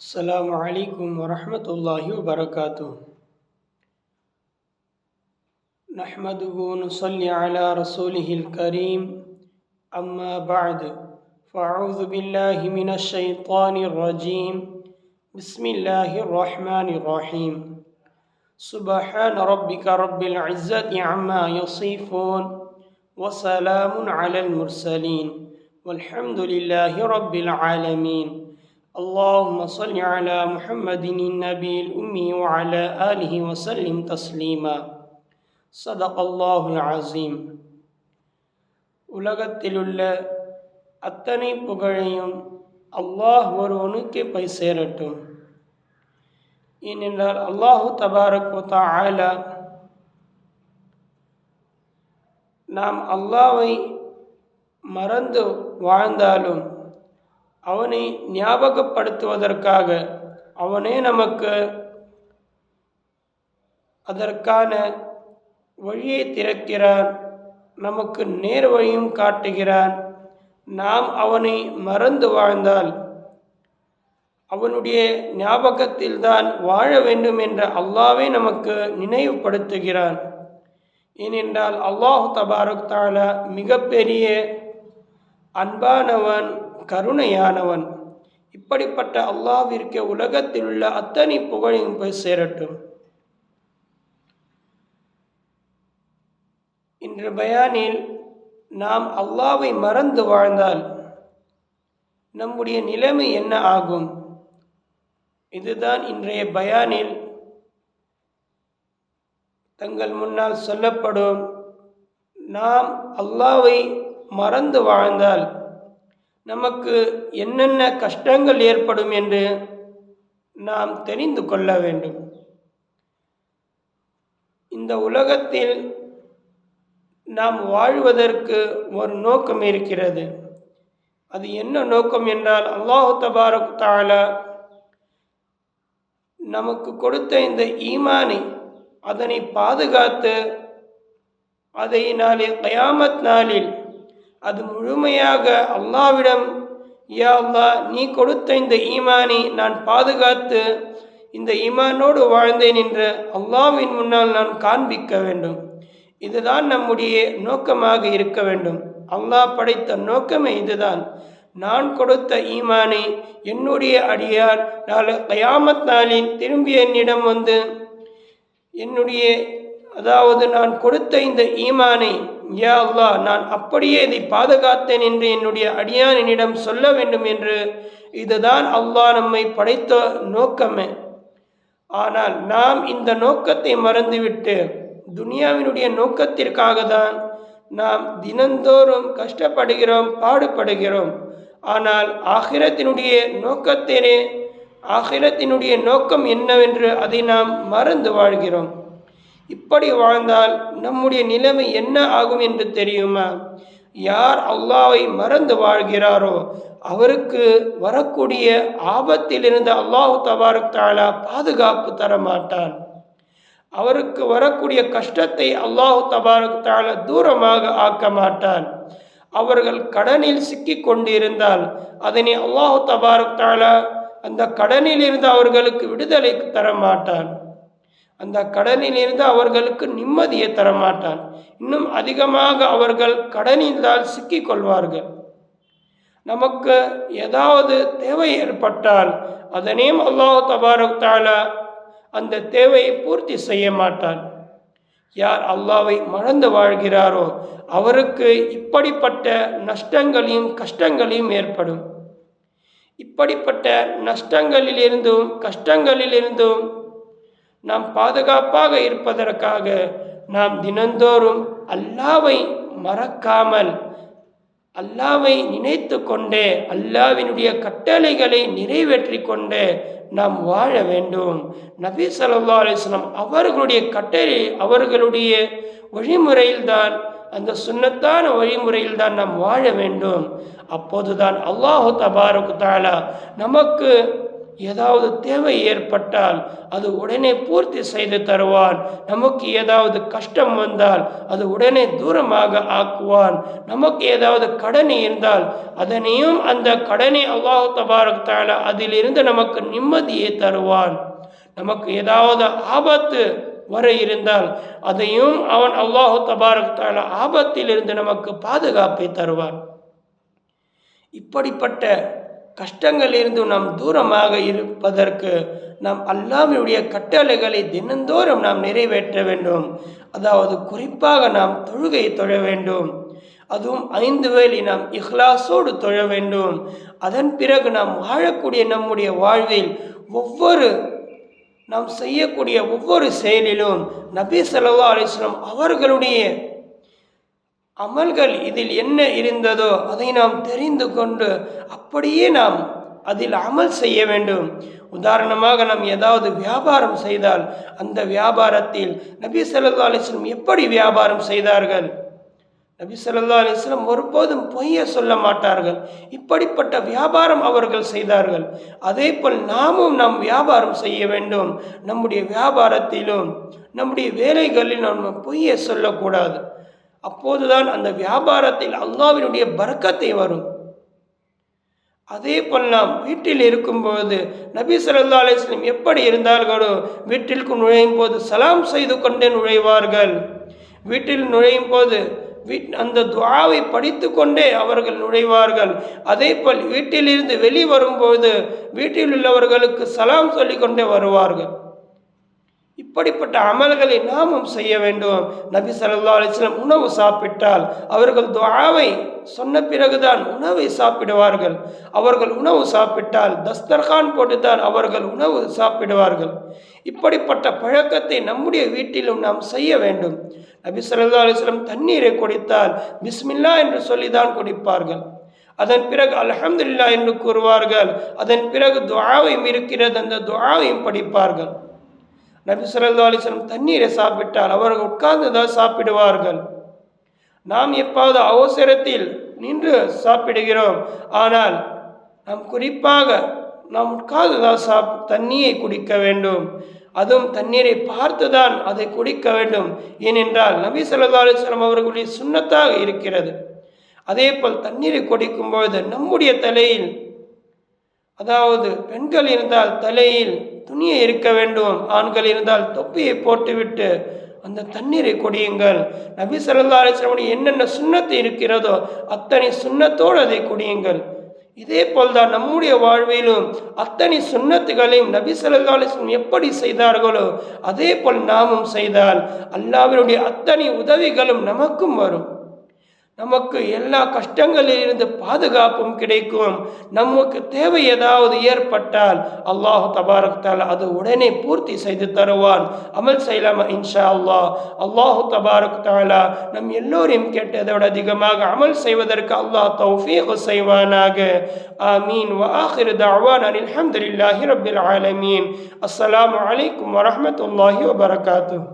السلام عليكم ورحمة الله وبركاته. نحمده ونصلي على رسوله الكريم. أما بعد، فأعوذ بالله من الشيطان الرجيم. بسم الله الرحمن الرحيم. سبحان ربك رب العزة عما يصفون، وسلام على المرسلين، والحمد لله رب العالمين. اللهم صل على محمد النبي الأمي وعلى آله وسلم تسليما. صدق الله العظيم. உலகத்திலுள்ள அத்தனை புகழையும் அல்லாஹ் ஒருவனுக்கு போய் சேரட்டும். ஏனென்றால் அல்லாஹு தபாரக் வ தஆலா நாம் அல்லாஹ்வை மறந்து வாழ்ந்தாலும் அவனை ஞாபகப்படுத்துவதற்காக அவனே நமக்கு அதற்கான வழியை திறக்கிறான், நமக்கு நேர் வழியும் காட்டுகிறான். நாம் அவனை மறந்து வாழ்ந்தால் அவனுடைய ஞாபகத்தில்தான் வாழ வேண்டும் என்ற அல்லாஹ்வே நமக்கு நினைவுபடுத்துகிறான். ஏனென்றால் அல்லாஹு தபாரக் தஆலா மிகப்பெரிய அன்பானவன், கருணையானவன். இப்படிப்பட்ட அல்லாஹ்விற்கு உலகத்தில் உள்ள அத்தனை புகழையும் போய் சேரட்டும். இன்று பயானில் நாம் அல்லாஹ்வை மறந்து வாழ்ந்தால் நம்முடைய நிலைமை என்ன ஆகும்? இதுதான் இன்றைய பயானில் தங்கள் முன்னால் சொல்லப்படும். நாம் அல்லாஹ்வை மறந்து வாழ்ந்தால் நமக்கு என்னென்ன கஷ்டங்கள் ஏற்படும் என்று நாம் தெரிந்து கொள்ள வேண்டும். இந்த உலகத்தில் நாம் வாழ்வதற்கு ஒரு நோக்கம் இருக்கிறது. அது என்ன நோக்கம் என்றால், அல்லாஹு தபாரக் தஆலா நமக்கு கொடுத்த இந்த ஈமானை அதனை பாதுகாத்து அதை நாளை கியாமத் நாளில் அது முழுமையாக அல்லாஹ்விடம், யா அல்லாஹ், நீ கொடுத்த இந்த ஈமானை நான் பாதுகாத்து இந்த ஈமானோடு வாழ்ந்தேன் என்று அல்லாஹ்வின் முன்னால் நான் காண்பிக்க வேண்டும். இதுதான் நம்முடைய நோக்கமாக இருக்க வேண்டும். அல்லாஹ் படைத்த நோக்கமே இதுதான். நான் கொடுத்த ஈமானை என்னுடைய அடியார் நாளை கியாமத் நாளில் திரும்பி என்னிடம் வந்து என்னுடைய நான் கொடுத்த இந்த ஈமானை, யா அல்லாஹ், நான் அப்படியே இதை பாதுகாத்தேன் என்று என்னுடைய அடியானிடம் சொல்ல வேண்டும் என்று இதுதான் அல்லாஹ் நம்மை படைத்த நோக்கமே. ஆனால் நாம் இந்த நோக்கத்தை மறந்துவிட்டு துனியாவினுடைய நோக்கத்திற்காக தான் நாம் தினந்தோறும் கஷ்டப்படுகிறோம், பாடுபடுகிறோம். ஆனால் ஆகிரத்தினுடைய நோக்கம் என்னவென்று அதை நாம் மறந்து வாழ்கிறோம். இப்படி வாழ்ந்தால் நம்முடைய நிலைமை என்ன ஆகும் என்று தெரியுமா? யார் அல்லாஹ்வை மறந்து வாழ்கிறாரோ அவருக்கு வரக்கூடிய ஆபத்திலிருந்து அல்லாஹு தபாரக் தஆலா பாதுகாப்பு தர மாட்டான். அவருக்கு வரக்கூடிய கஷ்டத்தை அல்லாஹு தபாரக் தஆலா தூரமாக ஆக்க மாட்டான். அவர்கள் கடனில் சிக்கி கொண்டிருந்தால் அதனை அல்லாஹு தபாரக் தஆலா அந்த கடனில் இருந்து அவர்களுக்கு விடுதலை தர மாட்டான். அந்த கடனில் இருந்து அவர்களுக்கு நிம்மதியை தரமாட்டான். இன்னும் அதிகமாக அவர்கள் கடனில்தான் சிக்கிக் கொள்வார்கள். நமக்கு ஏதாவது தேவை ஏற்பட்டால் அதனையும் அல்லாஹ் தபாரக் தஆலா அந்த தேவையை பூர்த்தி செய்ய மாட்டான். யார் அல்லாஹ்வை மறந்து வாழ்கிறாரோ அவருக்கு இப்படிப்பட்ட நஷ்டங்களையும் கஷ்டங்களையும் ஏற்படும். இப்படிப்பட்ட நஷ்டங்களிலிருந்தும் கஷ்டங்களிலிருந்தும் நாம் பாதுகாப்பாக இருப்பதற்காக நாம் தினந்தோறும் அல்லாஹ்வை மறக்காமல் அல்லாஹ்வை நினைத்து கொண்டே அல்லாஹ்வினுடைய கட்டளைகளை நிறைவேற்றி கொண்டே நாம் வாழ வேண்டும். நபி ஸல்லல்லாஹு அலைஹி வஸல்லம் அவர்களுடைய கட்டளை, அவர்களுடைய வழிமுறையில்தான், அந்த சுன்னத்தான வழிமுறையில்தான் நாம் வாழ வேண்டும். அப்போதுதான் அல்லாஹு தபாரக் தஆலா நமக்கு ஏதாவது தேவை ஏற்பட்டால் அது உடனே பூர்த்தி செய்து தருவான். நமக்கு ஏதாவது கஷ்டம் வந்தால் அது உடனே தூரமாக ஆக்குவான். நமக்கு ஏதாவது கடன் இருந்தால் அதனையும் அந்த கடனை அல்லாஹ் தபாரக் தஆலா அதிலிருந்து நமக்கு நிம்மதியை தருவான். நமக்கு ஏதாவது ஆபத்து வர இருந்தால் அதையும் அவன் அல்லாஹ் தபாரக் தஆலா ஆபத்திலிருந்து நமக்கு பாதுகாப்பை தருவான். இப்படிப்பட்ட கஷ்டங்களிலிருந்து நாம் தூரமாக இருப்பதற்கு நாம் அல்லாஹ்வுடைய கட்டளைகளை தினந்தோறும் நாம் நிறைவேற்ற வேண்டும். அதாவது குறிப்பாக நாம் தொழுகை தொழ வேண்டும். அதுவும் 5 வேளை நாம் இஹ்லாஸோடு தொழ வேண்டும். அதன் பிறகு நாம் வாழக்கூடிய நம்முடைய வாழ்வில் நாம் செய்யக்கூடிய ஒவ்வொரு செயலிலும் நபி ஸல்லல்லாஹு அலைஹி வஸல்லம் அவர்களுடைய அமல்கள் இதில் என்ன இருந்ததோ அதை நாம் தெரிந்து கொண்டு அப்படியே நாம் அதில் அமல் செய்ய வேண்டும். உதாரணமாக நாம் ஏதாவது வியாபாரம் செய்தால் அந்த வியாபாரத்தில் நபி ஸல்லல்லாஹு அலைஹி வஸல்லம் எப்படி வியாபாரம் செய்தார்கள்? நபி ஸல்லல்லாஹு அலைஹி வஸல்லம் ஒருபோதும் பொய்யை சொல்ல மாட்டார்கள். இப்படிப்பட்ட வியாபாரம் அவர்கள் செய்தார்கள். அதே போல் நாமும் நாம் வியாபாரம் செய்ய வேண்டும். நம்முடைய வியாபாரத்திலும் நம்முடைய வேலைகளிலும் நாம் பொய்யை சொல்லக்கூடாது. அப்போதுதான் அந்த வியாபாரத்தில் அல்லாஹ்வினுடைய பரக்கத்தை வரும். அதே போல் நாம் வீட்டில் இருக்கும்போது நபி ஸல்லல்லாஹு அலைஹி வஸல்லம் எப்படி இருந்தார்களோ வீட்டிற்கு நுழையும் போது சலாம் செய்து கொண்டே நுழைவார்கள். வீட்டில் நுழையும் போது அந்த துஆவை படித்து கொண்டே அவர்கள் நுழைவார்கள். அதே போல் வீட்டிலிருந்து வெளிவரும்போது வீட்டில் உள்ளவர்களுக்கு சலாம் சொல்லிக்கொண்டே வருவார்கள். இப்படிப்பட்ட அமல்களை நாமும் செய்ய வேண்டும். நபி ஸல்லல்லாஹு அலைஹி வஸல்லம் உணவு சாப்பிட்டால் அவர்கள் துஆவை சொன்ன பிறகுதான் உணவை சாப்பிடுவார்கள். அவர்கள் உணவு சாப்பிட்டால் தஸ்தர்கான் போட்டுத்தான் அவர்கள் உணவு சாப்பிடுவார்கள். இப்படிப்பட்ட பழக்கத்தை நம்முடைய வீட்டிலும் நாம் செய்ய வேண்டும். நபி ஸல்லல்லாஹு அலைஹி வஸல்லம் தண்ணீரை குடித்தால் பிஸ்மில்லா என்று சொல்லிதான் குடிப்பார்கள். அதன் பிறகு அல்ஹம்துலில்லாஹ் என்று கூறுவார்கள். அதன் பிறகு துஆவையும் இருக்கிறது, அந்த துஆவையும் படிப்பார்கள். நபி ஸல்லல்லாஹு அலைஹி வஸல்லம் தண்ணீரை சாப்பிட்டால் அவர்கள் உட்கார்ந்து தான் சாப்பிடுவார்கள். நாம் எப்பாவது அவசரத்தில் நின்று சாப்பிடுகிறோம். ஆனால் நாம் குறிப்பாக நாம் உட்கார்ந்து தான் தண்ணீரை குடிக்க வேண்டும். அதுவும் தண்ணீரை பார்த்துதான் அதை குடிக்க வேண்டும். ஏனென்றால் நபி ஸல்லல்லாஹு அலைஹி வஸல்லம் அவர்களுடைய சுன்னத்தாக இருக்கிறது. அதே போல் தண்ணீரை குடிக்கும்போது நம்முடைய தலையில், அதாவது பெண்கள் இருந்தால் தலையில் துணியை இருக்க வேண்டும், ஆண்கள் இருந்தால் தொப்பியை போட்டுவிட்டு அந்த தண்ணீரை குடியுங்கள். நபி ஸல்லல்லாஹு அலைஹி வஸல்லம் என்னென்ன சுன்னத்து இருக்கிறதோ அத்தனை சுன்னத்தோடு அதை குடியுங்கள். இதே போல்தான் நம்முடைய வாழ்விலும் அத்தனை சுன்னத்துகளையும் நபி ஸல்லல்லாஹு அலைஹி வஸல்லம் எப்படி செய்தார்களோ அதே போல் நாமும் செய்தால் அல்லாஹ்வினுடைய அத்தனை உதவிகளும் நமக்கும் வரும். நமக்கு எல்லா கஷ்டங்களில் இருந்து பாதுகாப்பும் கிடைக்கும். நமக்கு தேவை ஏதாவது ஏற்பட்டால் அல்லாஹ் தபாரக் தஆலா அது உடனே பூர்த்தி செய்து தருவான். அமல் செய்யலாமா இன்ஷா அல்லாஹ். அல்லாஹ் தபாரக் தஆலா நம் எல்லோரையும் கேட்டதோட அதிகமாக அமல் செய்வதற்கு அல்லாஹ் தௌஃபீக் செய்வானாக. ஆமீன். வ ஆகிரு தஅவானா அல்ஹம்துலில்லாஹி ரப்பில் ஆலமீன். அஸ்ஸலாமு அலைக்கும் வ ரஹ்மத்துல்லாஹி வ பரகாத்துஹு.